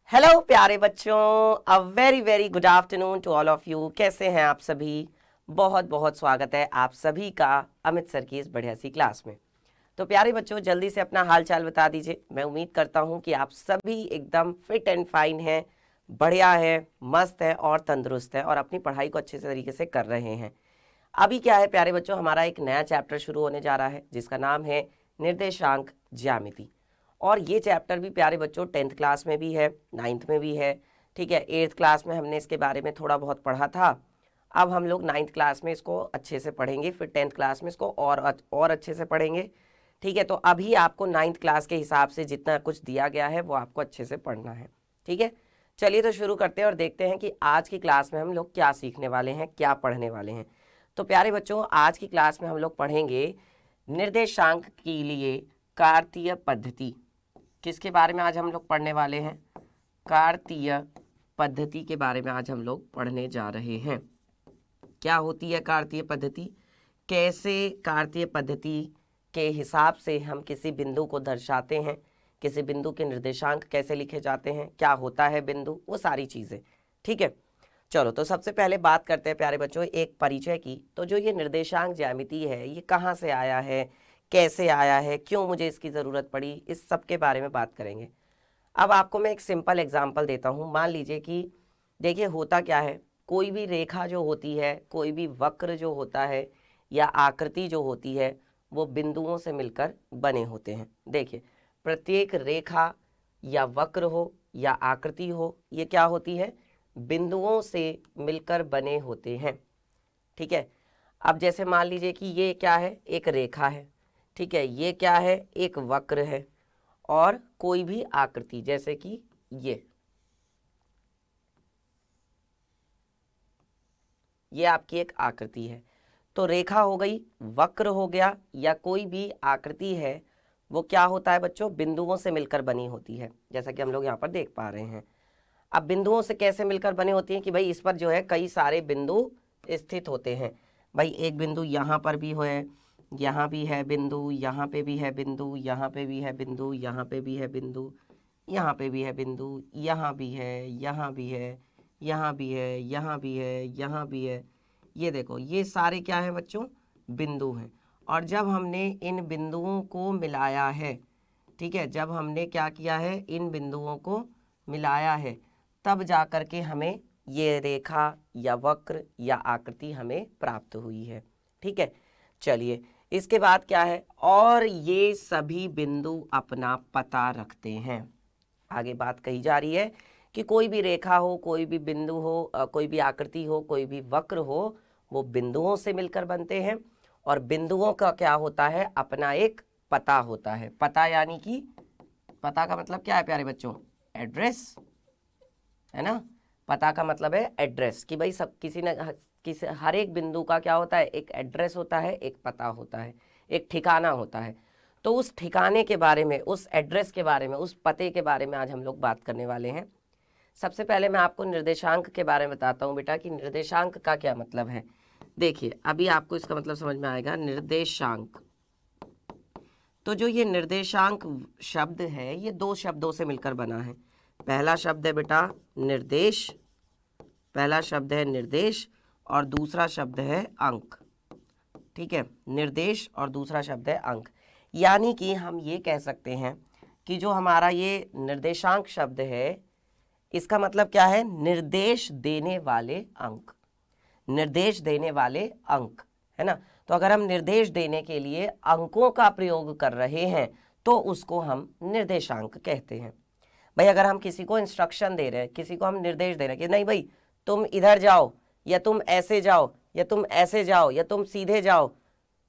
Hello प्यारे बच्चों, a very very good afternoon to all of you. कैसे हैं आप सभी? बहुत बहुत स्वागत है आप सभी का अमित सर की इस बढ़िया सी क्लास में। तो प्यारे बच्चों, जल्दी से अपना हाल चाल बता दीजिए। मैं उम्मीद करता हूं कि आप सभी एकदम फिट एंड फाइन हैं, बढ़िया है, मस्त है और तंदुरुस्त है और अपनी पढ़ाई को अच्छे से तरीके से कर रहे हैं। अभी क्या है प्यारे बच्चों, हमारा एक नया चैप्टर शुरू होने जा रहा है जिसका नाम है निर्देशांक ज्यामिति। और ये चैप्टर भी प्यारे बच्चों 10th क्लास में भी है, 9th में भी है। ठीक है, 8th क्लास में हमने इसके बारे में थोड़ा बहुत पढ़ा था। अब हम लोग 9th क्लास में इसको अच्छे से पढ़ेंगे, फिर 10th क्लास में इसको और अच्छे से पढ़ेंगे। ठीक है, तो अभी आपको 9th क्लास के हिसाब से जितना कुछ दिया गया है वो आपको अच्छे से पढ़ना है। ठीक है, चलिए तो शुरू करते हैं और देखते हैं कि आज की क्लास में हम लोग क्या सीखने वाले हैं, क्या पढ़ने वाले हैं। तो प्यारे बच्चों, आज की क्लास में हम लोग पढ़ेंगे निर्देशांक के लिए कार्तीय पद्धति। किसके बारे में आज हम लोग पढ़ने वाले हैं? कार्तीय पद्धति के बारे में आज हम लोग पढ़ने जा रहे हैं। क्या होती है कार्तीय पद्धति? कैसे कार्तीय पद्धति के हिसाब से हम किसी बिंदु को दर्शाते हैं, किसी बिंदु के निर्देशांक कैसे लिखे जाते हैं, क्या होता है बिंदु, वो सारी चीज़ें। ठीक है, चलो तो सबसे पहले बात करते हैं प्यारे बच्चों एक परिचय की। तो जो ये निर्देशांक ज्यामिति है ये कहाँ से आया है, कैसे आया है, क्यों मुझे इसकी ज़रूरत पड़ी, इस सब के बारे में बात करेंगे। अब आपको मैं एक सिंपल एग्जांपल देता हूँ। मान लीजिए कि देखिए होता क्या है, कोई भी रेखा जो होती है, कोई भी वक्र जो होता है या आकृति जो होती है वो बिंदुओं से मिलकर बने होते हैं। देखिए प्रत्येक रेखा या वक्र हो या आकृति हो, ये क्या होती है? बिंदुओं से मिलकर बने होते हैं। ठीक है, अब जैसे मान लीजिए कि ये क्या है? एक रेखा है। ठीक है, ये क्या है? एक वक्र है। और कोई भी आकृति जैसे कि ये आपकी एक आकृति है। तो रेखा हो गई, वक्र हो गया, या कोई भी आकृति है, वो क्या होता है बच्चों? बिंदुओं से मिलकर बनी होती है, जैसा कि हम लोग यहाँ पर देख पा रहे हैं। अब बिंदुओं से कैसे मिलकर बने होती हैं कि भाई इस पर जो है कई सारे बिंदु स्थित होते हैं। भाई एक बिंदु यहाँ पर भी है, यहाँ भी है बिंदु, यहाँ पे भी है बिंदु, यहाँ पे भी है बिंदु, यहाँ पे भी है बिंदु, यहाँ पे भी है बिंदु, यहाँ भी है, यहाँ भी है, यहाँ भी है, यहाँ भी है, यहाँ भी है। ये देखो ये सारे क्या हैं बच्चों? बिंदु हैं। और जब हमने इन बिंदुओं को मिलाया है, ठीक है, जब हमने क्या किया है, इन बिंदुओं को मिलाया है, तब जा कर के हमें ये रेखा या वक्र या आकृति हमें प्राप्त हुई है। ठीक है, चलिए इसके बाद क्या है, और ये सभी बिंदु अपना पता रखते हैं। आगे बात कही जा रही है कि कोई भी रेखा हो, कोई भी बिंदु हो, कोई भी आकृति हो, कोई भी वक्र हो, वो बिंदुओं से मिलकर बनते हैं। और बिंदुओं का क्या होता है? अपना एक पता होता है। पता यानी कि पता का मतलब क्या है प्यारे बच्चों? एड्रेस, है ना। पता का मतलब है एड्रेस, कि भाई सब किसी हर एक बिंदु का क्या होता है? एक एड्रेस होता है, एक पता होता है, एक ठिकाना होता है। तो उस ठिकाने के बारे में, उस एड्रेस के बारे में, उस पते के बारे में आज हम लोग बात करने वाले हैं। सबसे पहले मैं आपको निर्देशांक के बारे में बताता हूँ बेटा कि निर्देशांक का क्या मतलब है। देखिए अभी आपको इसका मतलब समझ में आएगा। निर्देशांक, तो जो ये निर्देशांक शब्द है ये दो शब्दों से मिलकर बना है। पहला शब्द है बेटा निर्देश, पहला शब्द है निर्देश और दूसरा शब्द है अंक। ठीक है, निर्देश और दूसरा शब्द है अंक। यानी कि हम ये कह सकते हैं कि जो हमारा ये निर्देशांक शब्द है इसका मतलब क्या है? निर्देश देने वाले अंक, निर्देश देने वाले अंक, है ना। तो अगर हम निर्देश देने के लिए अंकों का प्रयोग कर रहे हैं तो उसको हम निर्देशांक कहते हैं। भाई अगर हम किसी को इंस्ट्रक्शन दे रहे हैं, किसी को हम निर्देश दे रहे हैं कि नहीं भाई तुम इधर जाओ, या तुम ऐसे जाओ, या तुम ऐसे जाओ, या तुम सीधे जाओ,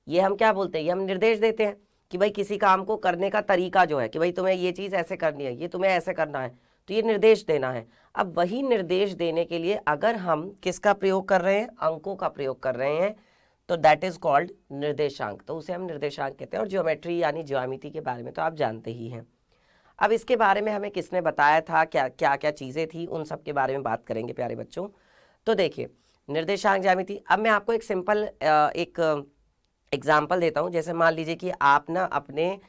ये हम क्या बोलते हैं? ये हम निर्देश देते हैं कि भाई किसी काम को करने का तरीका जो है कि भाई तुम्हें ये चीज़ ऐसे करनी है, ये तुम्हें ऐसे करना है, तो ये निर्देश देना है। अब वही निर्देश देने के लिए अगर हम किसका प्रयोग कर रहे हैं? अंकों का प्रयोग कर रहे हैं, तो दैट इज कॉल्ड निर्देशांक। तो उसे हम निर्देशांक कहते हैं। और ज्योमेट्री यानी ज्यामिति के बारे में तो आप जानते ही हैं। अब इसके बारे में हमें किसने बताया था, क्या क्या क्या चीज़ें थी, उन सब के बारे में बात करेंगे प्यारे बच्चों। तो देखिए निर्देशांक ज्यामिति, अब मैं आपको एक सिंपल एक एग्जाम्पल देता हूँ। जैसे मान लीजिए कि आप ना अपने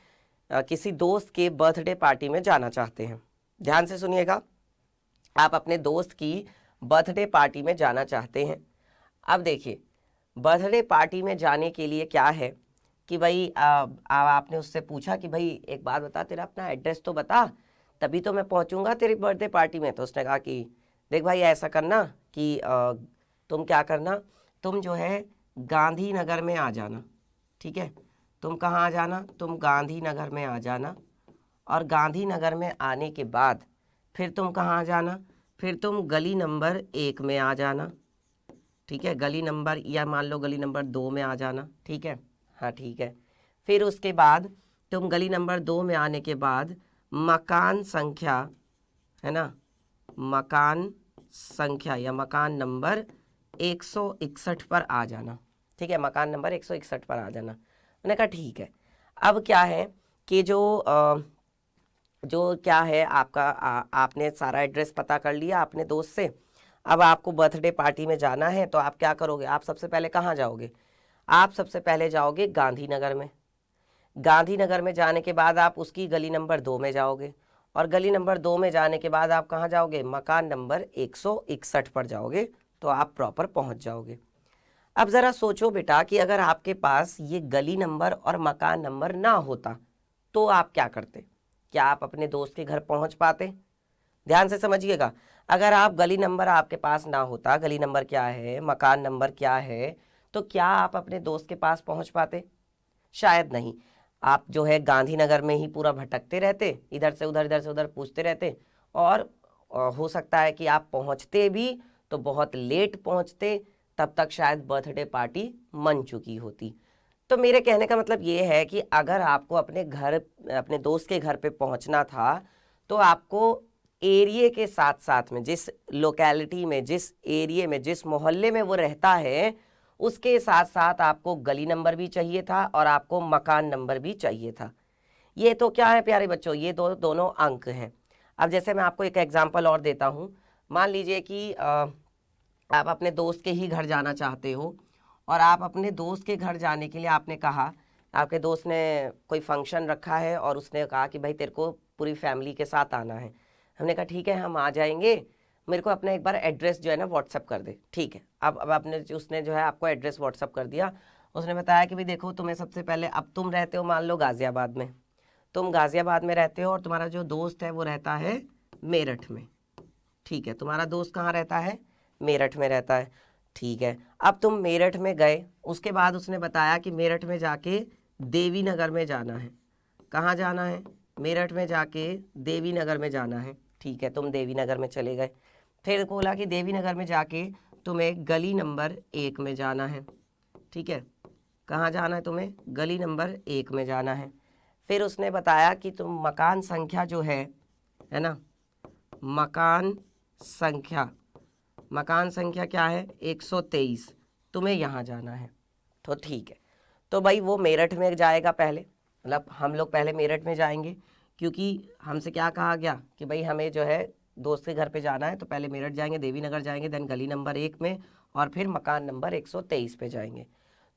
किसी दोस्त के बर्थडे पार्टी में जाना चाहते हैं। ध्यान से सुनिएगा। आप अपने दोस्त की बर्थडे पार्टी में जाना चाहते हैं। अब देखिए, बर्थडे पार्टी में जाने के लिए क्या है कि भाई आपने उससे पूछा कि भाई एक बात बता, तेरा अपना एड्रेस तो बता, तभी तो मैं पहुंचूंगा तेरी बर्थडे पार्टी में। तो उसने कहा कि देख भाई, ऐसा करना कि तुम क्या करना, तुम जो है गांधीनगर में आ जाना। ठीक है, तुम कहाँ आ जाना, तुम गांधीनगर में आ जाना। और गांधीनगर में आने के बाद फिर तुम कहाँ आ जाना, फिर तुम गली नंबर 1 में आ जाना। ठीक है, गली नंबर, या मान लो गली नंबर 2 में आ जाना। ठीक है, हाँ ठीक है। फिर उसके बाद तुम गली नंबर 2 में आने के बाद मकान संख्या, है ना, मकान संख्या या मकान नंबर 161 पर आ जाना। ठीक है, मकान नंबर 161 पर आ जाना। मैंने कहा ठीक है। अब क्या है कि जो क्या है आपका, आपने सारा एड्रेस पता कर लिया अपने दोस्त से। अब आपको बर्थडे पार्टी में जाना है, तो आप क्या करोगे, आप सबसे पहले कहाँ जाओगे, आप सबसे पहले जाओगे गांधीनगर में। गांधीनगर में जाने के बाद आप उसकी गली नंबर 2 में जाओगे, और गली नंबर 2 में जाने के बाद आप कहाँ जाओगे, मकान नंबर 161 पर जाओगे, तो आप प्रॉपर पहुँच जाओगे। अब ज़रा सोचो बेटा कि अगर आपके पास ये गली नंबर और मकान नंबर ना होता तो आप क्या करते, क्या आप अपने दोस्त के घर पहुँच पाते? ध्यान से समझिएगा, अगर आप गली नंबर आपके पास ना होता, गली नंबर क्या है, मकान नंबर क्या है, तो क्या आप अपने दोस्त के पास पहुंच पाते? शायद नहीं। आप जो है गांधीनगर में ही पूरा भटकते रहते, इधर से उधर पूछते रहते, और हो सकता है कि आप पहुंचते भी तो बहुत लेट पहुंचते, तब तक शायद बर्थडे पार्टी मन चुकी होती। तो मेरे कहने का मतलब ये है कि अगर आपको अपने घर, अपने दोस्त के घर पे पहुंचना था, तो आपको एरिए के साथ साथ में, जिस लोकेलिटी में, जिस एरिए में, जिस मोहल्ले में वो रहता है, उसके साथ साथ आपको गली नंबर भी चाहिए था और आपको मकान नंबर भी चाहिए था। ये तो क्या है प्यारे बच्चों, ये दोनों अंक हैं। अब जैसे मैं आपको एक एग्जांपल और देता हूँ। मान लीजिए कि आप अपने दोस्त के ही घर जाना चाहते हो, और आप अपने दोस्त के घर जाने के लिए आपने कहा, आपके दोस्त ने कोई फंक्शन रखा है और उसने कहा कि भाई तेरे को पूरी फैमिली के साथ आना है। हमने कहा ठीक है, हम आ जाएंगे, मेरे को अपना एक बार एड्रेस जो है ना व्हाट्सअप कर दे। ठीक है, अब आपने, उसने जो है आपको एड्रेस व्हाट्सअप कर दिया। उसने बताया कि भाई देखो, तुम्हें सबसे पहले, अब तुम रहते हो मान लो गाज़ियाबाद में, तुम गाज़ियाबाद में रहते हो और तुम्हारा जो दोस्त है वो रहता है मेरठ में। ठीक है, तुम्हारा दोस्त कहाँ रहता है, मेरठ में रहता है। ठीक है, अब तुम मेरठ में गए, उसके बाद उसने बताया कि मेरठ में जाके देवी नगर में जाना है। कहाँ जाना है, मेरठ में जाके देवी नगर में जाना है। ठीक है, तुम देवी नगर में चले गए। फिर बोला कि देवी नगर में जाके तुम्हें गली नंबर 1 में जाना है। ठीक है, कहाँ जाना है तुम्हें, गली नंबर 1 में जाना है। फिर उसने बताया कि तुम मकान संख्या जो है ना, मकान संख्या, मकान संख्या क्या है, 123, तुम्हें यहाँ जाना है। तो ठीक है, तो भाई वो मेरठ में जाएगा पहले, मतलब हम लोग पहले मेरठ में जाएंगे, क्योंकि हमसे क्या कहा गया कि भाई हमें जो है दोस्त के घर पे जाना है, तो पहले मेरठ जाएंगे, देवी नगर जाएंगे, देन गली नंबर 1 में, और फिर मकान नंबर 123 पे जाएंगे।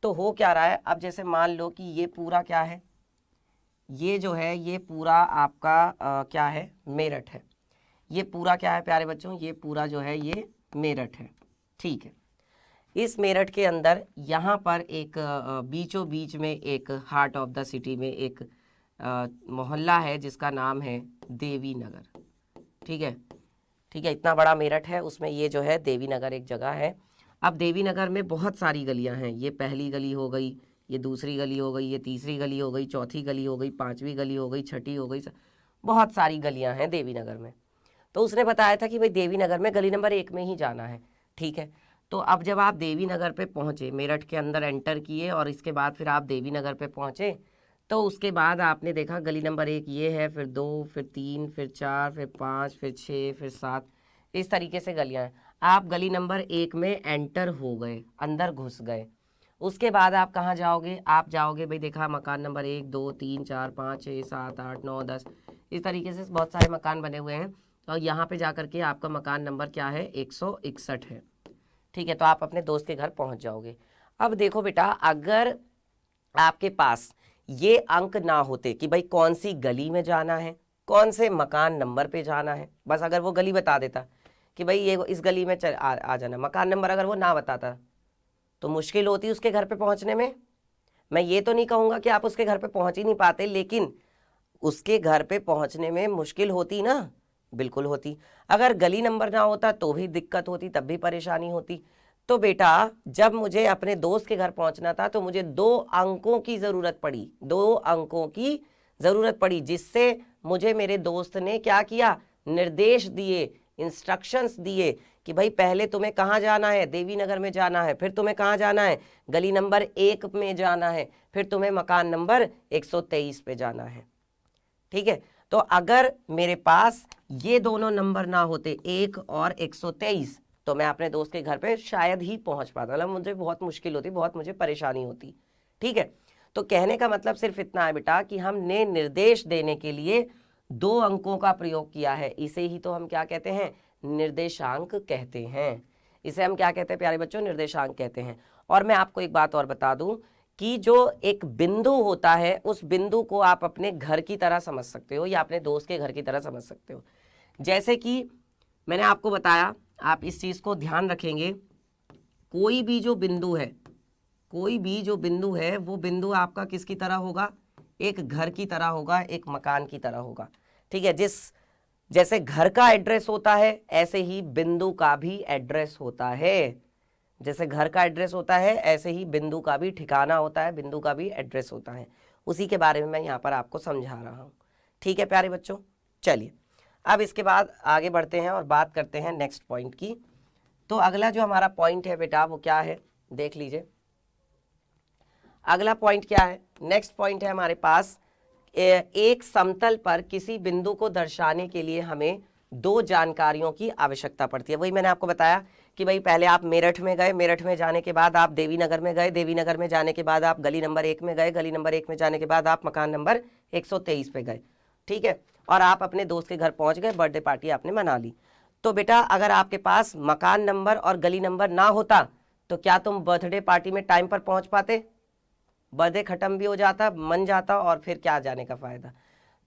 तो हो क्या रहा है, अब जैसे मान लो कि ये पूरा क्या है, ये जो है ये पूरा आपका क्या है, मेरठ है। ये पूरा क्या है प्यारे बच्चों, ये पूरा जो है ये मेरठ है। ठीक है, इस मेरठ के अंदर यहाँ पर एक बीचों बीच में एक हार्ट ऑफ द सिटी में एक मोहल्ला है जिसका नाम है देवी नगर। ठीक है, ठीक है, इतना बड़ा मेरठ है, उसमें ये जो है देवी नगर एक जगह है। अब देवी नगर में बहुत सारी गलियां हैं, ये पहली गली हो गई, ये दूसरी गली हो गई, ये तीसरी गली हो गई, चौथी गली हो गई, पांचवी गली हो गई, छठी हो गई, बहुत सारी गलियां हैं देवी नगर में। तो उसने बताया था कि भाई देवी नगर में गली नंबर 1 में ही जाना है। ठीक है, तो अब जब आप देवी नगर पे पहुंचे, मेरठ के अंदर एंटर किए और इसके बाद फिर आप देवी नगर पे पहुंचे, तो उसके बाद आपने देखा गली नंबर 1 ये है, फिर 2, फिर 3, फिर 4, फिर 5, फिर 6, फिर 7, इस तरीके से गलियां हैं। आप गली नंबर 1 में एंटर हो गए, अंदर घुस गए। उसके बाद आप कहाँ जाओगे, आप जाओगे भाई, देखा मकान नंबर 1, 2, 3, 4, 5, 6, 7, 8, 9, 10, इस तरीके से बहुत सारे मकान बने हुए हैं। और यहाँ पे जाकर के आपका मकान नंबर क्या है, 161 है। ठीक है, तो आप अपने दोस्त के घर पहुँच जाओगे। अब देखो बेटा, अगर आपके पास ये अंक ना होते कि भाई कौन सी गली में जाना है, कौन से मकान नंबर पे जाना है, बस अगर वो गली बता देता कि भाई ये इस गली में आ जाना, मकान नंबर अगर वो ना बताता तो मुश्किल होती उसके घर पे पहुंचने में। मैं ये तो नहीं कहूँगा कि आप उसके घर पे पहुंच ही नहीं पाते, लेकिन उसके घर पे पहुंचने में मुश्किल होती ना, बिल्कुल होती। अगर गली नंबर ना होता तो भी दिक्कत होती, तब भी परेशानी होती। तो बेटा जब मुझे अपने दोस्त के घर पहुंचना था तो मुझे 2 अंकों की ज़रूरत पड़ी, 2 अंकों की ज़रूरत पड़ी, जिससे मुझे मेरे दोस्त ने क्या किया, निर्देश दिए, इंस्ट्रक्शंस दिए कि भाई पहले तुम्हें कहाँ जाना है, देवी नगर में जाना है, फिर तुम्हें कहाँ जाना है, गली नंबर 1 में जाना है, फिर तुम्हें मकान नंबर 123 पे जाना है। ठीक है, तो अगर मेरे पास ये दोनों नंबर ना होते 1 और 123 तो मैं अपने दोस्त के घर पे शायद ही पहुंच पाता, मतलब मुझे बहुत मुश्किल होती, बहुत मुझे परेशानी होती। ठीक है, तो कहने का मतलब सिर्फ इतना है बेटा कि हमने निर्देश देने के लिए 2 अंकों का प्रयोग किया है, इसे ही तो हम क्या कहते हैं, निर्देशांक कहते हैं। इसे हम क्या कहते हैं प्यारे बच्चों, निर्देशांक कहते हैं। और मैं आपको एक बात और बता दूं कि जो एक बिंदु होता है उस बिंदु को आप अपने घर की तरह समझ सकते हो या अपने दोस्त के घर की तरह समझ सकते हो। जैसे कि मैंने आपको बताया, आप इस चीज़ को ध्यान रखेंगे, कोई भी जो बिंदु है, कोई भी जो बिंदु है वो बिंदु आपका किसकी तरह होगा, एक घर की तरह होगा, एक मकान की तरह होगा। ठीक है, जैसे घर का एड्रेस होता है ऐसे ही बिंदु का भी एड्रेस होता है, जैसे घर का एड्रेस होता है ऐसे ही बिंदु का भी ठिकाना होता है, बिंदु का भी एड्रेस होता है। उसी के बारे में मैं यहाँ पर आपको समझा रहा हूँ। ठीक है प्यारे बच्चों, चलिए अब इसके बाद आगे बढ़ते हैं और बात करते हैं नेक्स्ट पॉइंट की। तो अगला जो हमारा पॉइंट है बेटा वो क्या है, देख लीजिए। अगला पॉइंट क्या है, नेक्स्ट पॉइंट है हमारे पास, एक समतल पर किसी बिंदु को दर्शाने के लिए हमें 2 जानकारियों की आवश्यकता पड़ती है। वही मैंने आपको बताया कि भाई पहले आप मेरठ में गए, मेरठ में जाने के बाद आप देवी नगर में गए, देवी नगर में जाने के बाद आप गली नंबर 1 में गए, गली नंबर 1 में जाने के बाद आप मकान नंबर 123 पे गए। ठीक है, और आप अपने दोस्त के घर पहुंच गए, बर्थडे पार्टी आपने मना ली। तो बेटा अगर आपके पास मकान नंबर और गली नंबर ना होता तो क्या तुम बर्थडे पार्टी में टाइम पर पहुंच पाते, बर्थडे खत्म भी हो जाता, मन जाता, और फिर क्या जाने का फायदा।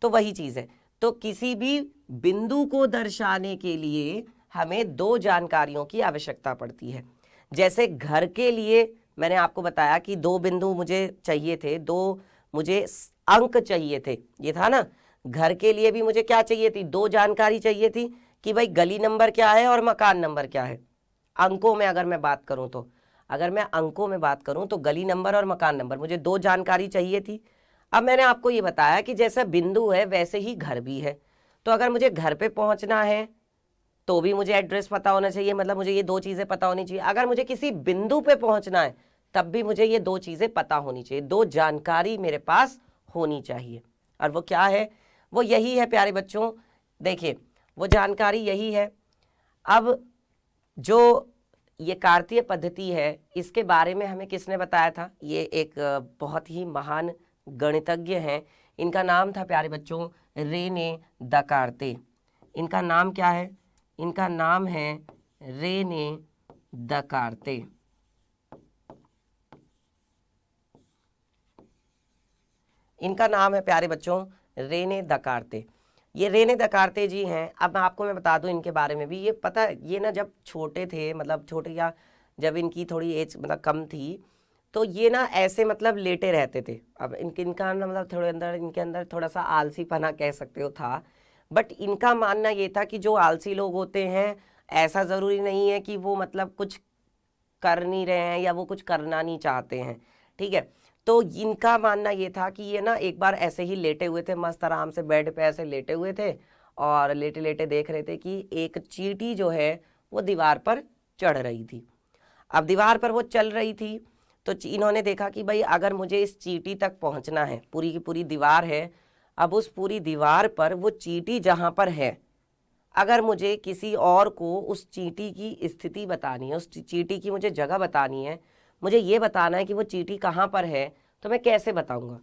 तो वही चीज़ है, तो किसी भी बिंदु को दर्शाने के लिए हमें 2 जानकारियों की आवश्यकता पड़ती है। जैसे घर के लिए मैंने आपको बताया कि 2 बिंदु मुझे चाहिए थे, 2 मुझे अंक चाहिए थे, ये था ना। घर के लिए भी मुझे क्या चाहिए थी, 2 जानकारी चाहिए थी कि भाई गली नंबर क्या है और मकान नंबर क्या है। अंकों में अगर मैं बात करूं तो, अगर मैं अंकों में बात करूं तो गली नंबर और मकान नंबर मुझे 2 जानकारी चाहिए थी। अब मैंने आपको ये बताया कि जैसा बिंदु है वैसे ही घर भी है, तो अगर मुझे घर पे पहुंचना है तो भी मुझे एड्रेस पता होना चाहिए, मतलब मुझे ये 2 चीज़ें पता होनी चाहिए। अगर मुझे किसी बिंदु पे पहुंचना है तब भी मुझे ये 2 चीज़ें पता होनी चाहिए, 2 जानकारी मेरे पास होनी चाहिए। और वो क्या है, वो यही है प्यारे बच्चों, देखिए वो जानकारी यही है। अब जो ये कार्तीय पद्धति है इसके बारे में हमें किसने बताया था, ये एक बहुत ही महान गणितज्ञ हैं, इनका नाम था प्यारे बच्चों रेने दकार्ते। इनका नाम क्या है, इनका नाम है रेने दकार्ते। इनका नाम है प्यारे बच्चों रेने दकार्ते। ये रेने दकार्ते जी हैं। अब आपको मैं बता दूं इनके बारे में भी, ये पता है ये ना जब छोटे थे, मतलब छोटे या जब इनकी थोड़ी एज मतलब कम थी, तो ये ना ऐसे मतलब लेटे रहते थे। अब इनका मतलब थोड़े अंदर, इनके अंदर थोड़ा सा आलसीपना कह सकते हो था, बट इनका मानना ये था कि जो आलसी लोग होते हैं ऐसा ज़रूरी नहीं है कि वो मतलब कुछ कर नहीं रहे हैं या वो कुछ करना नहीं चाहते हैं। ठीक है, तो इनका मानना ये था कि ये ना एक बार ऐसे ही लेटे हुए थे, मस्त आराम से बेड पे ऐसे लेटे हुए थे और लेटे लेटे देख रहे थे कि एक चींटी जो है वो दीवार पर चढ़ रही थी। अब दीवार पर वो चल रही थी तो इन्होंने देखा कि भाई अगर मुझे इस चींटी तक पहुंचना है, पूरी की पूरी दीवार है, अब उस पूरी दीवार पर वो चींटी जहाँ पर है, अगर मुझे किसी और को उस चींटी की स्थिति बतानी है, उस चींटी की मुझे जगह बतानी है, मुझे ये बताना है कि वो चींटी कहाँ पर है, तो मैं कैसे बताऊंगा।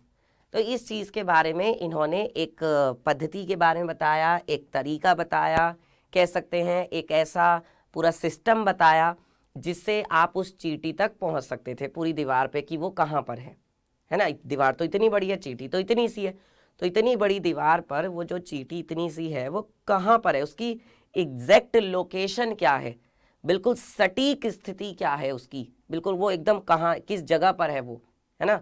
तो इस चीज़ के बारे में इन्होंने एक पद्धति के बारे में बताया, एक तरीका बताया, कह सकते हैं एक ऐसा पूरा सिस्टम बताया जिससे आप उस चींटी तक पहुंच सकते थे पूरी दीवार पे कि वो कहाँ पर है ना। दीवार तो इतनी बड़ी है, चींटी तो इतनी सी है, तो इतनी बड़ी दीवार पर वो जो चींटी इतनी सी है वो कहाँ पर है, उसकी एग्जैक्ट लोकेशन क्या है, बिल्कुल सटीक स्थिति क्या है उसकी, बिल्कुल वो एकदम कहाँ किस जगह पर है वो, है ना।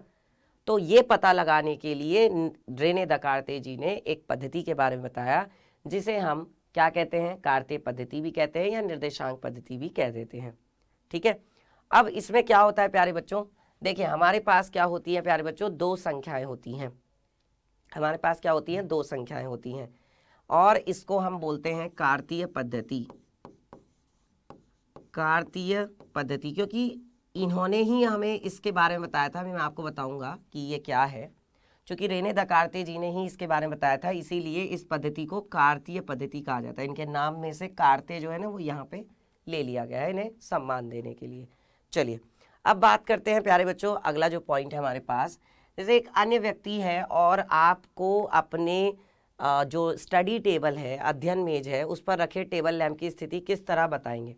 तो ये पता लगाने के लिए रेने दकार्ते जी ने एक पद्धति के बारे में बताया जिसे हम क्या कहते हैं, कार्ते पद्धति भी कहते हैं या निर्देशांक पद्धति भी कह देते हैं। ठीक है, अब इसमें क्या होता है प्यारे बच्चों, देखिए हमारे पास क्या होती है प्यारे बच्चों, दो संख्याएं होती हैं। हमारे पास क्या होती हैं, दो संख्याएं होती हैं और इसको हम बोलते हैं कार्तीय पद्धति। कार्तीय पद्धति, क्योंकि इन्होंने ही हमें इसके बारे में बताया था, मैं आपको बताऊंगा कि ये क्या है। क्योंकि रेने दकार्ते जी ने ही इसके बारे में बताया था, इसीलिए इस पद्धति को कार्तीय पद्धति कहा जाता है। इनके नाम में से कार्ते जो है ना वो यहाँ पे ले लिया गया है इन्हें सम्मान देने के लिए। चलिए अब बात करते हैं प्यारे बच्चों, अगला जो पॉइंट है हमारे पास, जैसे एक अन्य व्यक्ति है और आपको अपने जो स्टडी टेबल है, अध्ययन मेज है, उस पर रखे टेबल लैंप की स्थिति किस तरह बताएंगे।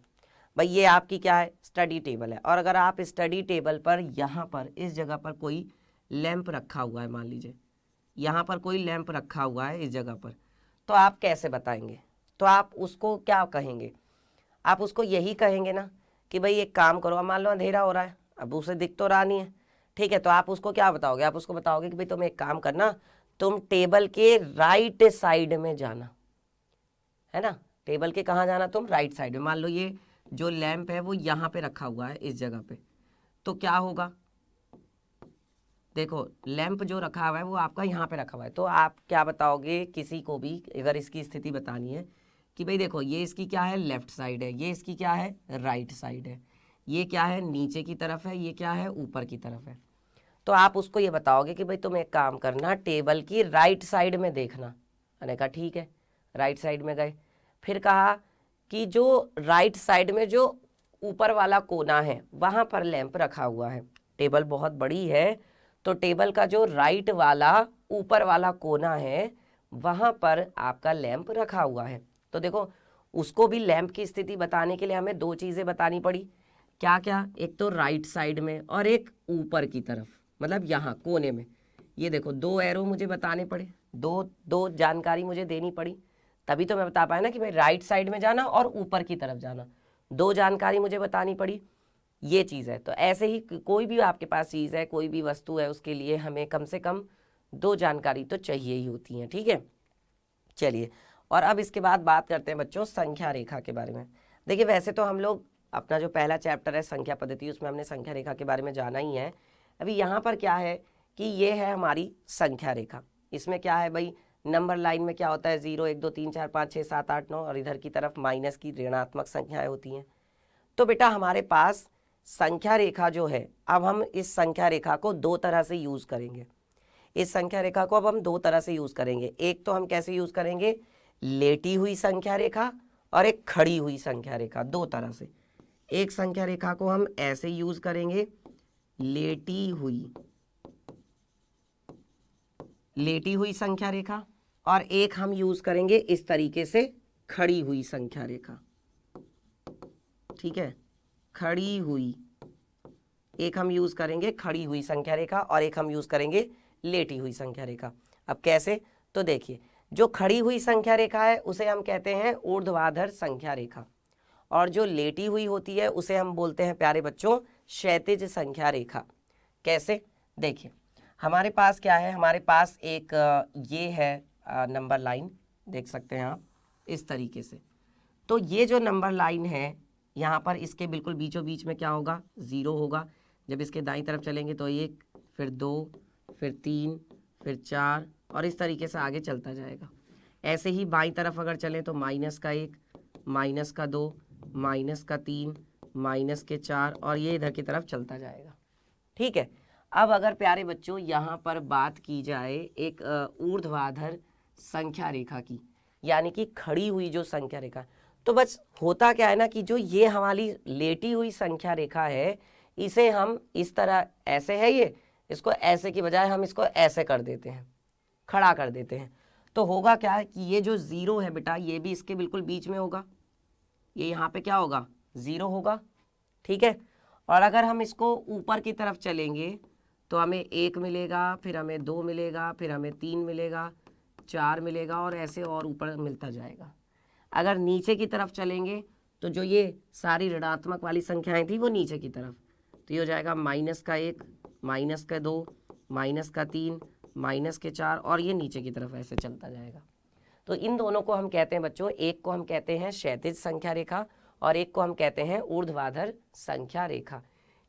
भाई ये आपकी क्या है, स्टडी टेबल है, और अगर आप स्टडी टेबल पर यहाँ पर इस जगह पर कोई लैंप रखा हुआ है, मान लीजिए यहाँ पर कोई लैंप रखा हुआ है इस जगह पर, तो आप कैसे बताएंगे, तो आप उसको क्या कहेंगे, आप उसको यही कहेंगे ना कि भाई एक काम करो, अब मान लो अंधेरा हो रहा है, अब उसे दिख तो रहा नहीं है, ठीक है, तो आप उसको क्या बताओगे, आप उसको बताओगे कि भाई तुम एक काम करना, तुम टेबल के राइट साइड में जाना, है ना, टेबल के कहाँ जाना, तुम राइट साइड में। मान लो ये जो लैंप है वो यहाँ पे रखा हुआ है इस जगह पे, तो क्या होगा, देखो लैंप जो रखा हुआ है वो आपका यहाँ पे रखा हुआ है, तो आप क्या बताओगे किसी को भी अगर इसकी स्थिति बतानी है कि भाई देखो ये इसकी क्या है, लेफ्ट साइड है, ये इसकी क्या है, राइट साइड है, ये क्या है, नीचे की तरफ है, ये क्या है, ऊपर की तरफ है। तो आप उसको ये बताओगे कि भाई तुम एक काम करना, टेबल की राइट साइड में देखना। मैंने कहा ठीक है, राइट साइड में गए, फिर कहा कि जो राइट साइड में जो ऊपर वाला कोना है वहाँ पर लैंप रखा हुआ है, टेबल बहुत बड़ी है तो टेबल का जो राइट वाला ऊपर वाला कोना है वहाँ पर आपका लैंप रखा हुआ है। तो देखो उसको भी लैंप की स्थिति बताने के लिए हमें दो चीज़ें बतानी पड़ी, क्या क्या, एक तो राइट साइड में और एक ऊपर की तरफ, मतलब यहाँ कोने में। ये देखो दो एरो मुझे बताने पड़े, दो जानकारी मुझे देनी पड़ी, तभी तो मैं बता पाया ना कि भाई राइट साइड में जाना और ऊपर की तरफ जाना, दो जानकारी मुझे बतानी पड़ी, ये चीज़ है। तो ऐसे ही कोई भी आपके पास चीज़ है, कोई भी वस्तु है, उसके लिए हमें कम से कम दो जानकारी तो चाहिए ही होती हैं। ठीक है, चलिए और अब इसके बाद बात करते हैं बच्चों संख्या रेखा के बारे में। देखिए वैसे तो हम लोग अपना जो पहला चैप्टर है संख्या पद्धति, उसमें हमने संख्या रेखा के बारे में जाना ही है। अभी यहाँ पर क्या है कि ये है हमारी संख्या रेखा, इसमें क्या है भाई, नंबर लाइन में क्या होता है, 0 1 2 3 4 5 6 7 8 9 और इधर की तरफ माइनस की ऋणात्मक संख्याएं होती हैं। तो बेटा हमारे पास संख्या रेखा जो है, अब हम इस संख्या रेखा को दो तरह से यूज़ करेंगे। इस संख्या रेखा को अब हम दो तरह से यूज़ करेंगे, एक तो हम कैसे यूज़ करेंगे, लेटी हुई संख्या रेखा और एक खड़ी हुई संख्या रेखा, दो तरह से। एक संख्या रेखा को हम ऐसे यूज़ करेंगे, लेटी हुई संख्या रेखा, और एक हम यूज़ करेंगे इस तरीके से खड़ी हुई संख्या रेखा। ठीक है, खड़ी हुई, एक हम यूज़ करेंगे खड़ी हुई संख्या रेखा और एक हम यूज़ करेंगे लेटी हुई संख्या रेखा। अब कैसे, तो देखिए जो खड़ी हुई संख्या रेखा है उसे हम कहते हैं ऊर्ध्वाधर संख्या रेखा, और जो लेटी हुई होती है उसे हम बोलते हैं प्यारे बच्चों क्षैतिज संख्या रेखा। कैसे, देखिए हमारे पास क्या है, हमारे पास एक ये है नंबर लाइन, देख सकते हैं आप इस तरीके से। तो ये जो नंबर लाइन है यहाँ पर इसके बिल्कुल बीचों बीच में क्या होगा, 0 होगा। जब इसके दाईं तरफ चलेंगे तो 1, फिर 2, फिर 3, फिर 4 और इस तरीके से आगे चलता जाएगा। ऐसे ही बाईं तरफ अगर चलें तो -1, -2, -3, -4 और ये इधर की तरफ चलता जाएगा। ठीक है, अब अगर प्यारे बच्चों यहाँ पर बात की जाए एक ऊर्ध्वाधर संख्या रेखा की, यानी कि खड़ी हुई जो संख्या रेखा, तो बस होता क्या है ना कि जो ये हमारी लेटी हुई संख्या रेखा है इसे हम इस तरह, ऐसे है ये, इसको ऐसे की बजाय हम इसको ऐसे कर देते हैं, खड़ा कर देते हैं। तो होगा क्या है कि ये जो 0 है बेटा ये भी इसके बिल्कुल बीच में होगा, ये यहाँ पे क्या होगा, 0 होगा। ठीक है, और अगर हम इसको ऊपर की तरफ चलेंगे तो हमें 1 मिलेगा, फिर हमें 2 मिलेगा, फिर हमें 3 मिलेगा, 4 मिलेगा और ऐसे और ऊपर मिलता जाएगा। अगर नीचे की तरफ चलेंगे तो जो ये सारी ऋणात्मक वाली संख्याएं थी वो नीचे की तरफ, तो ये हो जाएगा -1, -2, -3, -4 और ये नीचे की तरफ ऐसे चलता जाएगा। तो इन दोनों को हम कहते हैं बच्चों, एक को हम कहते हैं क्षैतिज संख्या रेखा और एक को हम कहते हैं ऊर्ध्वाधर संख्या रेखा।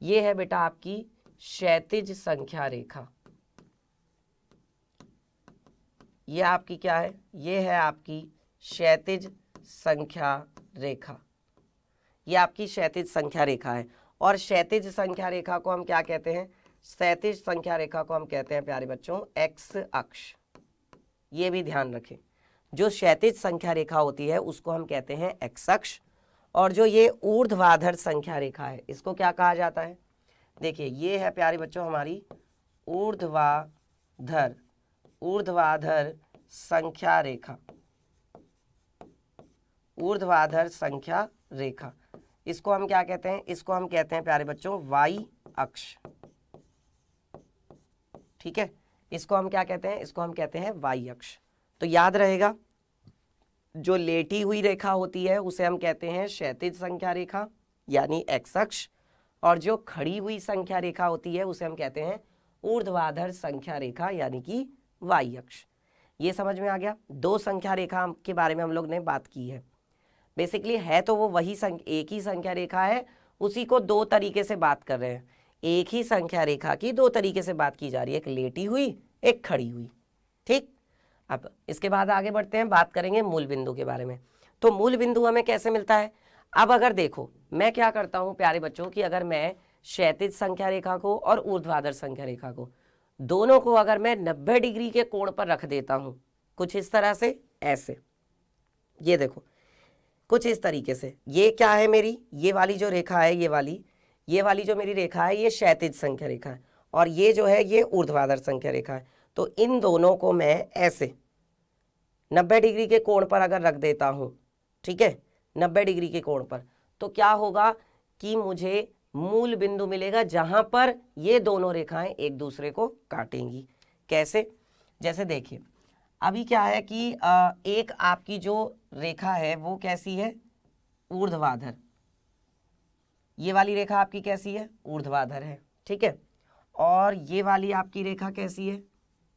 ये है बेटा आपकी क्षैतिज संख्या रेखा। ये आपकी क्या है? ये है आपकी क्षैतिज संख्या रेखा। ये आपकी क्षैतिज संख्या रेखा है। और क्षैतिज संख्या रेखा को हम क्या कहते हैं? क्षैतिज संख्या रेखा को हम कहते हैं प्यारे बच्चों एक्स अक्ष। ये भी ध्यान रखें, जो क्षैतिज संख्या रेखा होती है उसको हम कहते हैं एक्स अक्ष, और जो ये ऊर्ध्वाधर संख्या रेखा है इसको क्या कहा जाता है? देखिए ये है प्यारे बच्चों हमारी ऊर्ध्वाधर संख्या रेखा। ऊर्ध्वाधर संख्या रेखा, इसको हम क्या कहते हैं? इसको हम कहते हैं प्यारे बच्चों वाई अक्ष। ठीक है, इसको हम क्या कहते हैं? इसको हम कहते हैं वाई अक्ष। तो याद रहेगा, जो लेटी हुई रेखा होती है उसे हम कहते हैं क्षैतिज संख्या रेखा यानी एक्स अक्ष, और जो खड़ी हुई संख्या रेखा होती है उसे हम कहते हैं ऊर्ध्वाधर संख्या रेखा यानी कि वाई अक्ष। ये समझ में आ गया? दो संख्या रेखा के बारे में हम लोग ने बात की है। बेसिकली है तो वो वही एक ही संख्या रेखा है, उसी को दो तरीके से बात कर रहे हैं। एक ही संख्या रेखा की दो तरीके से बात की जा रही है, एक लेटी हुई एक खड़ी हुई। ठीक, अब इसके बाद आगे बढ़ते हैं, बात करेंगे मूल बिंदु के बारे में। तो मूल बिंदु हमें कैसे मिलता है? अब अगर देखो मैं क्या करता हूं प्यारे बच्चों कि अगर मैं क्षैतिज संख्या रेखा को और ऊर्ध्वाधर संख्या रेखा को दोनों को अगर मैं 90 डिग्री के कोण पर रख देता हूं, कुछ इस तरह से, ऐसे, ये देखो कुछ इस तरीके से, ये क्या है मेरी, ये वाली जो रेखा है, ये वाली जो मेरी रेखा है ये क्षैतिज संख्या रेखा है, और ये जो है ये ऊर्ध्वाधर संख्या रेखा है। तो इन दोनों को मैं ऐसे 90 डिग्री के कोण पर अगर रख देता हूं, ठीक है, 90 डिग्री के कोण पर, तो क्या होगा कि मुझे मूल बिंदु मिलेगा जहां पर ये दोनों रेखाएं एक दूसरे को काटेंगी। कैसे? जैसे देखिए अभी क्या है कि एक आपकी जो रेखा है वो कैसी है? ऊर्ध्वाधर। ये वाली रेखा आपकी कैसी है? ऊर्ध्वाधर है। ठीक है, और ये वाली आपकी रेखा कैसी है?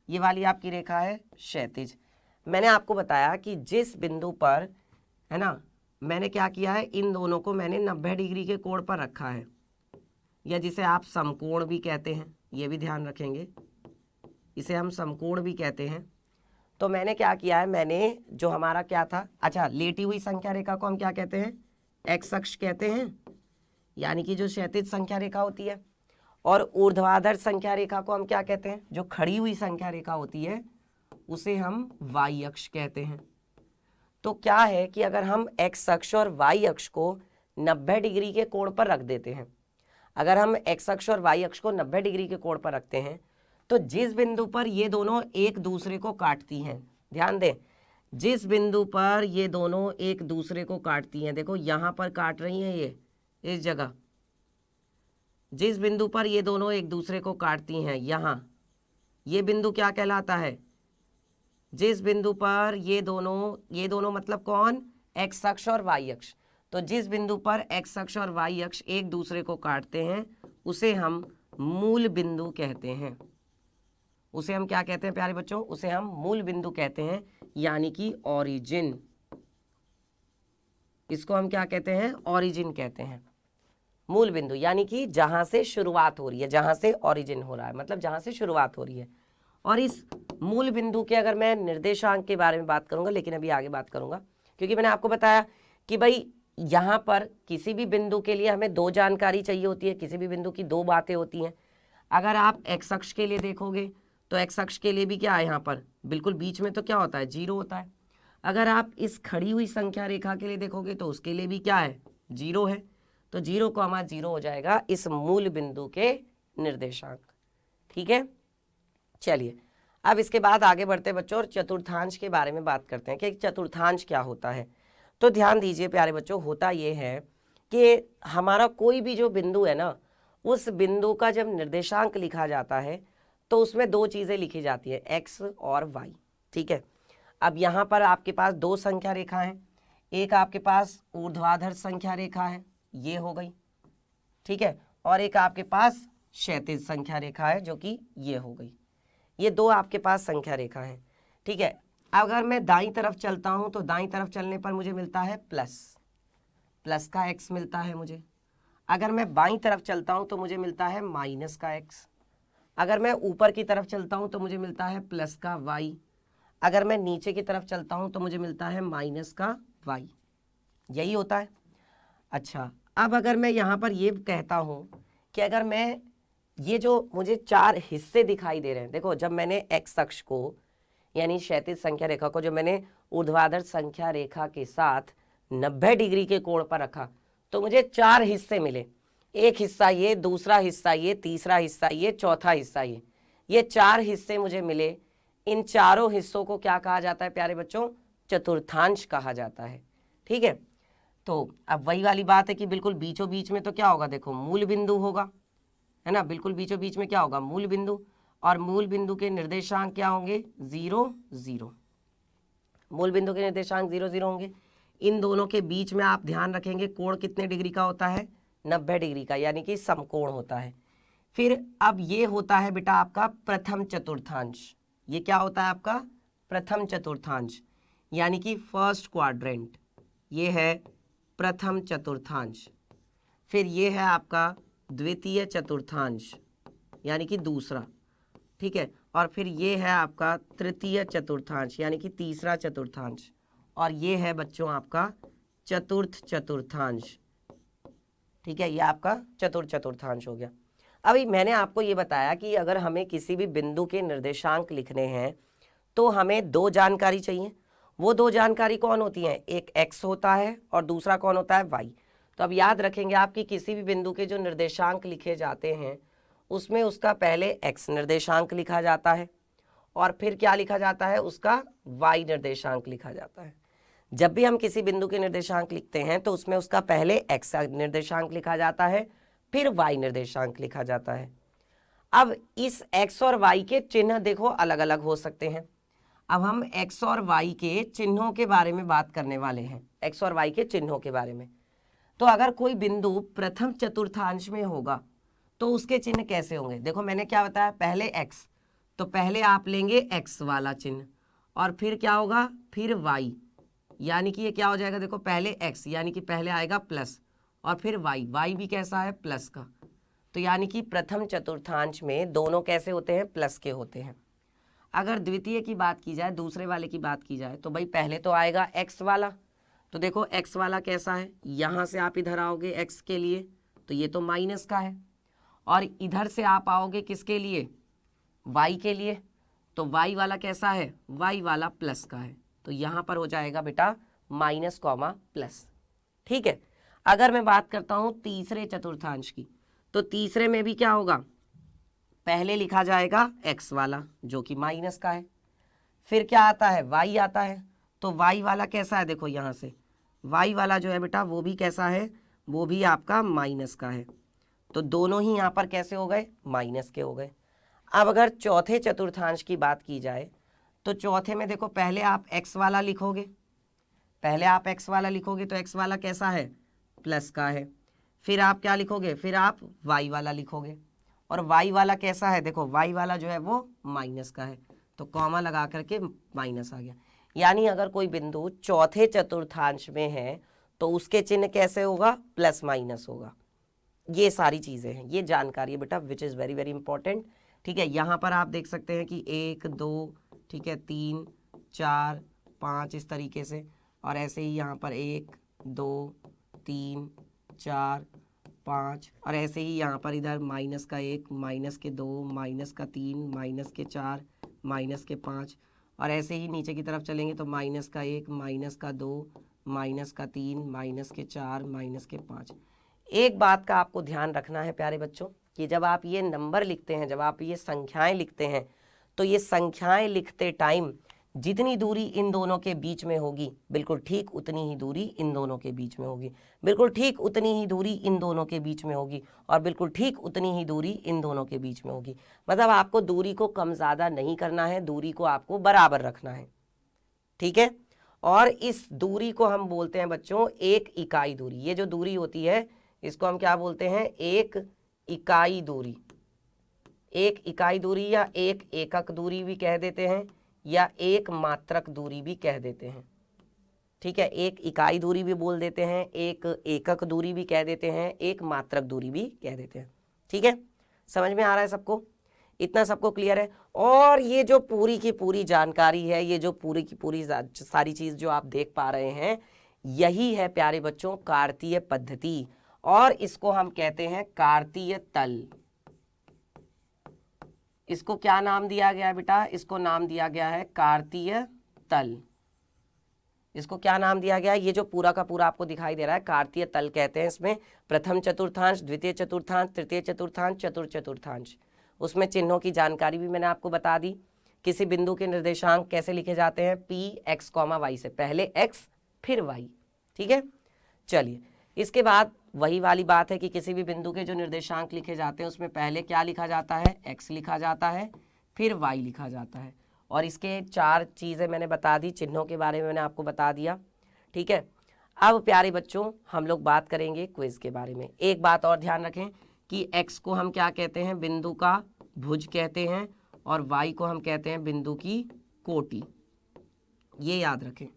ये वाली आपकी रेखा है क्षैतिज। मैंने आपको बताया कि जिस बिंदु पर, है ना, मैंने क्या किया है, इन दोनों को मैंने 90 डिग्री के कोण पर रखा है, या जिसे आप समकोण भी कहते हैं, ये भी ध्यान रखेंगे, इसे हम समकोण भी कहते हैं। तो मैंने क्या किया है, मैंने जो हमारा क्या था, अच्छा, लेटी हुई संख्या रेखा को हम क्या कहते हैं? एक्स अक्ष कहते हैं, यानी कि जो क्षैतिज संख्या रेखा होती है, और ऊर्ध्वाधर संख्या रेखा को हम क्या कहते हैं? जो खड़ी हुई संख्या रेखा होती है उसे हम वाई अक्ष कहते हैं। तो क्या है कि अगर हम एक्स अक्ष और वाई अक्ष को 90 डिग्री के कोण पर रख देते हैं, अगर हम एक्स अक्ष और वाई अक्ष को 90 डिग्री के कोण पर रखते हैं, तो जिस बिंदु पर ये दोनों एक दूसरे को काटती हैं, ध्यान दें, जिस बिंदु पर ये दोनों एक दूसरे को काटती हैं, देखो यहां पर काट रही हैं ये, इस जगह, जिस बिंदु पर ये दोनों एक दूसरे को काटती हैं, यहां, ये बिंदु क्या कहलाता है? जिस बिंदु पर ये दोनों मतलब कौन? एक्स अक्ष और वाई अक्ष। तो जिस बिंदु पर एक्स अक्ष और वाई अक्ष एक दूसरे को काटते हैं उसे हम मूल बिंदु कहते हैं। उसे हम क्या कहते हैं प्यारे बच्चों? उसे हम मूल बिंदु कहते हैं, यानी कि ओरिजिन। इसको हम क्या कहते हैं? ओरिजिन कहते हैं। मूल बिंदु यानी कि जहां से शुरुआत हो रही है, जहां से ओरिजिन हो रहा है, मतलब जहां से शुरुआत हो रही है। और इस मूल बिंदु के अगर मैं निर्देशांक के बारे में बात करूंगा, लेकिन अभी आगे बात करूंगा, क्योंकि मैंने आपको बताया कि भाई यहाँ पर किसी भी बिंदु के लिए हमें दो जानकारी चाहिए होती है, किसी भी बिंदु की दो बातें होती हैं। अगर आप एक्स अक्ष के लिए देखोगे तो एक्स अक्ष के लिए भी क्या है, यहाँ पर बिल्कुल बीच में तो क्या होता है? 0 होता है। अगर आप इस खड़ी हुई संख्या रेखा के लिए देखोगे तो उसके लिए भी क्या है? 0 है। तो 0 को हमारा 0 हो जाएगा इस मूल बिंदु के निर्देशांक। ठीक है, चलिए अब इसके बाद आगे बढ़ते बच्चों और चतुर्थांश के बारे में बात करते हैं कि चतुर्थांश क्या होता है। तो ध्यान दीजिए प्यारे बच्चों, होता ये है कि हमारा कोई भी जो बिंदु है ना, उस बिंदु का जब निर्देशांक लिखा जाता है तो उसमें दो चीज़ें लिखी जाती है, एक्स और वाई। ठीक है, अब यहाँ पर आपके पास दो संख्या रेखा है, एक आपके पास ऊर्ध्वाधर संख्या रेखा है, ये हो गई, ठीक है, और एक आपके पास क्षैतिज संख्या रेखा है जो कि ये हो गई। ये दो आपके पास संख्या रेखा है, ठीक है। अगर मैं दाईं तरफ चलता हूं तो दाईं तरफ चलने पर मुझे मिलता है प्लस का x मिलता है मुझे। अगर मैं बाईं तरफ चलता हूं तो मुझे मिलता है माइनस का x। अगर मैं ऊपर की तरफ चलता हूं तो मुझे मिलता है प्लस का y। अगर मैं नीचे की तरफ चलता हूं तो मुझे मिलता है माइनस का y। यही होता है। अच्छा, अब अगर मैं यहाँ पर ये कहता हूँ कि अगर मैं ये जो मुझे चार हिस्से दिखाई दे रहे हैं, देखो जब मैंने x अक्ष को यानी क्षैतिज संख्या रेखा को जो मैंने ऊर्ध्वाधर संख्या रेखा के साथ 90 डिग्री के कोण पर रखा तो मुझे चार हिस्से मिले। एक हिस्सा ये, दूसरा हिस्सा ये, तीसरा हिस्सा ये, चौथा हिस्सा ये चार हिस्से मुझे मिले। इन चारों हिस्सों को क्या कहा जाता है प्यारे बच्चों? चतुर्थांश कहा जाता है, ठीक है। तो अब वही वाली बात है कि बिल्कुल बीचों बीच में तो क्या होगा, देखो मूल बिंदु होगा, है ना, बिल्कुल बीचों बीच में क्या होगा, मूल बिंदु, और मूल बिंदु के निर्देशांक क्या होंगे, 0 0। मूल बिंदु के निर्देशांक 0 0 होंगे। इन दोनों के बीच में आप ध्यान रखेंगे कोण कितने डिग्री का होता है, 90 डिग्री का, यानी कि समकोण होता है। फिर अब ये होता है बेटा आपका प्रथम चतुर्थांश। ये क्या होता है आपका प्रथम चतुर्थांश, यानी कि फर्स्ट क्वाड्रेंट, ये है प्रथम चतुर्थांश। फिर ये है आपका द्वितीय चतुर्थांश, यानी कि दूसरा, ठीक है। और फिर ये है आपका तृतीय चतुर्थांश, यानी कि तीसरा चतुर्थांश। और ये है बच्चों आपका चतुर्थ चतुर्थांश, ठीक है। ये आपका चतुर्थ चतुर्थांश हो गया। अभी मैंने आपको ये बताया कि अगर हमें किसी भी बिंदु के निर्देशांक लिखने हैं तो हमें दो जानकारी चाहिए। वो दो जानकारी कौन होती हैं? एक x होता है और दूसरा कौन होता है? y। तो अब याद रखेंगे आप कि किसी भी बिंदु के जो निर्देशांक लिखे जाते हैं उसमें उसका पहले x निर्देशांक लिखा जाता है और फिर क्या लिखा जाता है, उसका y निर्देशांक लिखा जाता है। जब भी हम किसी बिंदु के निर्देशांक लिखते हैं तो उसमें उसका पहले x निर्देशांक लिखा जाता है, फिर y निर्देशांक लिखा जाता है। अब इस x और y के चिन्ह देखो अलग अलग हो सकते हैं। अब हम x और y के चिन्हों के बारे में बात करने वाले हैं, x और y के चिन्हों के बारे में। तो अगर कोई बिंदु प्रथम चतुर्थांश में होगा तो उसके चिन्ह कैसे होंगे? देखो मैंने क्या बताया, पहले x, तो पहले आप लेंगे x वाला चिन्ह और फिर क्या होगा, फिर y, यानी कि ये क्या हो जाएगा, देखो पहले x यानी कि पहले आएगा प्लस और फिर y भी कैसा है, प्लस का। तो यानी कि प्रथम चतुर्थांश में दोनों कैसे होते हैं, प्लस के होते हैं। अगर द्वितीय की बात की जाए, दूसरे वाले की बात की जाए, तो भाई पहले तो आएगा x वाला। तो देखो x वाला कैसा है, यहाँ से आप इधर आओगे x के लिए तो ये तो माइनस का है, और इधर से आप आओगे किसके लिए, y के लिए, तो y वाला कैसा है, y वाला प्लस का है। तो यहाँ पर हो जाएगा बेटा माइनस कॉमा प्लस, ठीक है। अगर मैं बात करता हूँ तीसरे चतुर्थांश की, तो तीसरे में भी क्या होगा, पहले लिखा जाएगा x वाला जो कि माइनस का है, फिर क्या आता है, y आता है। तो y वाला कैसा है, देखो यहाँ से y वाला जो है बेटा वो भी कैसा है, वो भी आपका माइनस का है। तो दोनों ही यहाँ पर कैसे हो गए, माइनस के हो गए। अब अगर चौथे चतुर्थांश की बात की जाए तो चौथे में देखो पहले आप x वाला लिखोगे, तो x वाला कैसा है, प्लस का है। फिर आप क्या लिखोगे, फिर आप y वाला लिखोगे, और y वाला कैसा है, देखो y वाला जो है वो माइनस का है। तो कॉमा लगा करके माइनस आ गया। यानी अगर कोई बिंदु चौथे चतुर्थांश में है तो उसके चिन्ह कैसे होगा, प्लस माइनस होगा। ये सारी चीज़ें हैं, ये जानकारी है बेटा which is very very important, ठीक है। यहाँ पर आप देख सकते हैं कि 1 2, ठीक है, 3 4 5 इस तरीके से, और ऐसे ही यहाँ पर 1 2 3 4 5, और ऐसे ही यहाँ पर इधर माइनस का 1, माइनस के 2, माइनस का 3, माइनस के 4, माइनस के 5, और ऐसे ही नीचे की तरफ चलेंगे तो माइनस का 1, माइनस का 2, माइनस का 3, माइनस के 4, माइनस के 5। एक बात का आपको ध्यान रखना है प्यारे बच्चों कि जब आप ये नंबर लिखते हैं, जब आप ये संख्याएं लिखते हैं, तो ये संख्याएं लिखते टाइम जितनी दूरी इन दोनों के बीच में होगी बिल्कुल ठीक उतनी ही दूरी इन दोनों के बीच में होगी, बिल्कुल ठीक उतनी ही दूरी इन दोनों के बीच में होगी, और बिल्कुल ठीक उतनी ही दूरी इन दोनों के बीच में होगी। मतलब आपको दूरी को कम ज़्यादा नहीं करना है, दूरी को आपको बराबर रखना है, ठीक है। और इस दूरी को हम बोलते हैं बच्चों एक इकाई दूरी। ये जो दूरी होती है इसको हम क्या बोलते हैं, एक इकाई दूरी। एक इकाई दूरी या एक एकक दूरी भी कह देते हैं, या एक मात्रक दूरी भी कह देते हैं। ठीक है, एक इकाई दूरी भी बोल देते हैं, एक एकक दूरी भी कह देते हैं, एक मात्रक दूरी भी कह देते हैं। ठीक है, समझ में आ रहा है सबको? इतना सबको क्लियर है? और ये जो पूरी की पूरी जानकारी है, ये जो पूरी की पूरी सारी चीज जो आप देख पा रहे हैं, यही है प्यारे बच्चों कार्तीय पद्धति, और इसको हम कहते हैं कार्तीय तल। इसको क्या नाम दिया गया है बेटा? इसको नाम दिया गया है कार्तीय तल। इसको क्या नाम दिया गया है? ये जो पूरा का पूरा आपको दिखाई दे रहा है कार्तीय तल कहते हैं। इसमें प्रथम चतुर्थांश, द्वितीय चतुर्थांश, तृतीय चतुर्थांश, चतुर्थ चतुर्थांश, उसमें चिन्हों की जानकारी भी मैंने आपको बता दी। किसी बिंदु के निर्देशांक कैसे लिखे जाते हैं? पी एक्स कॉमा वाई से, पहले एक्स फिर वाई। ठीक है, चलिए इसके बाद वही वाली बात है कि किसी भी बिंदु के जो निर्देशांक लिखे जाते हैं उसमें पहले क्या लिखा जाता है? एक्स लिखा जाता है, फिर वाई लिखा जाता है। और इसके 4 चीज़ें मैंने बता दी, चिन्हों के बारे में मैंने आपको बता दिया। ठीक है, अब प्यारे बच्चों हम लोग बात करेंगे क्विज के बारे में। एक बात और ध्यान रखें कि x को हम क्या कहते हैं? बिंदु का भुज कहते हैं, और y को हम कहते हैं बिंदु की कोटि। ये याद रखें,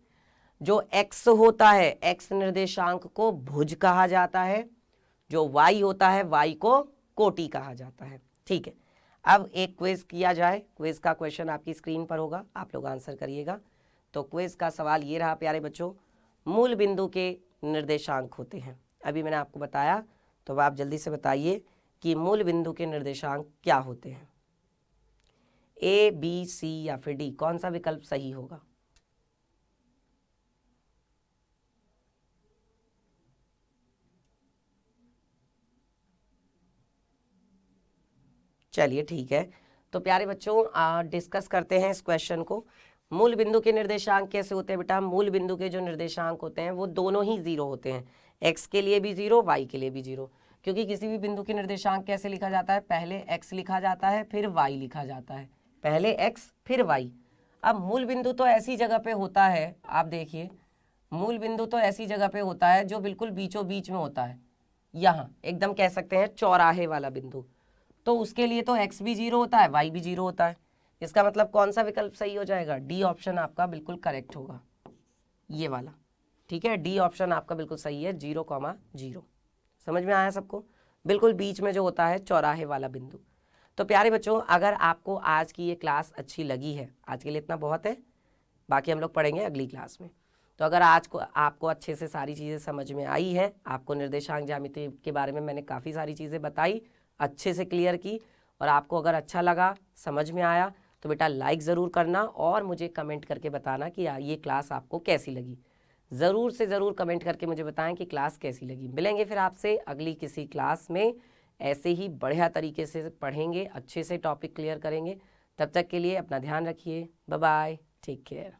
जो x होता है x निर्देशांक को भुज कहा जाता है, जो y होता है y को कोटि कहा जाता है। ठीक है, अब एक क्विज किया जाए। क्विज का क्वेश्चन आपकी स्क्रीन पर होगा, आप लोग आंसर करिएगा। तो क्विज का सवाल ये रहा प्यारे बच्चों, मूल बिंदु के निर्देशांक होते हैं, अभी मैंने आपको बताया, तो आप जल्दी से बताइए कि मूल बिंदु के निर्देशांक क्या होते हैं? ए, बी, सी या फिर डी, कौन सा विकल्प सही होगा? चलिए ठीक है, तो प्यारे बच्चों डिस्कस करते हैं इस क्वेश्चन को। मूल बिंदु के निर्देशांक कैसे होते हैं बेटा? मूल बिंदु के जो निर्देशांक होते हैं वो दोनों ही 0 होते हैं, x के लिए भी 0, y के लिए भी 0। क्योंकि किसी भी बिंदु के निर्देशांक कैसे लिखा जाता है? पहले x लिखा जाता है, फिर y लिखा जाता है, पहले x फिर y। अब मूल बिंदु तो ऐसी जगह पे होता है, आप देखिए, मूल बिंदु तो ऐसी जगह पे होता है जो बिल्कुल बीचों बीच में होता है, यहाँ एकदम कह सकते हैं चौराहे वाला बिंदु। तो उसके लिए तो x भी 0 होता है, y भी 0 होता है। इसका मतलब कौन सा विकल्प सही हो जाएगा? डी ऑप्शन आपका बिल्कुल करेक्ट होगा, ये वाला। ठीक है, डी ऑप्शन आपका बिल्कुल सही है, 0,0। समझ में आया सबको? बिल्कुल बीच में जो होता है चौराहे वाला बिंदु। तो प्यारे बच्चों, अगर आपको आज की ये क्लास अच्छी लगी है, आज के लिए इतना बहुत है, बाकी हम लोग पढ़ेंगे अगली क्लास में। तो अगर आज को आपको अच्छे से सारी चीज़ें समझ में आई है, आपको निर्देशांक ज्यामिति के बारे में मैंने काफ़ी सारी चीज़ें बताई, अच्छे से क्लियर की, और आपको अगर अच्छा लगा, समझ में आया, तो बेटा लाइक ज़रूर करना और मुझे कमेंट करके बताना कि ये क्लास आपको कैसी लगी। ज़रूर से ज़रूर कमेंट करके मुझे बताएं कि क्लास कैसी लगी। मिलेंगे फिर आपसे अगली किसी क्लास में, ऐसे ही बढ़िया तरीके से पढ़ेंगे, अच्छे से टॉपिक क्लियर करेंगे। तब तक के लिए अपना ध्यान रखिए, बाय बाय, टेक केयर।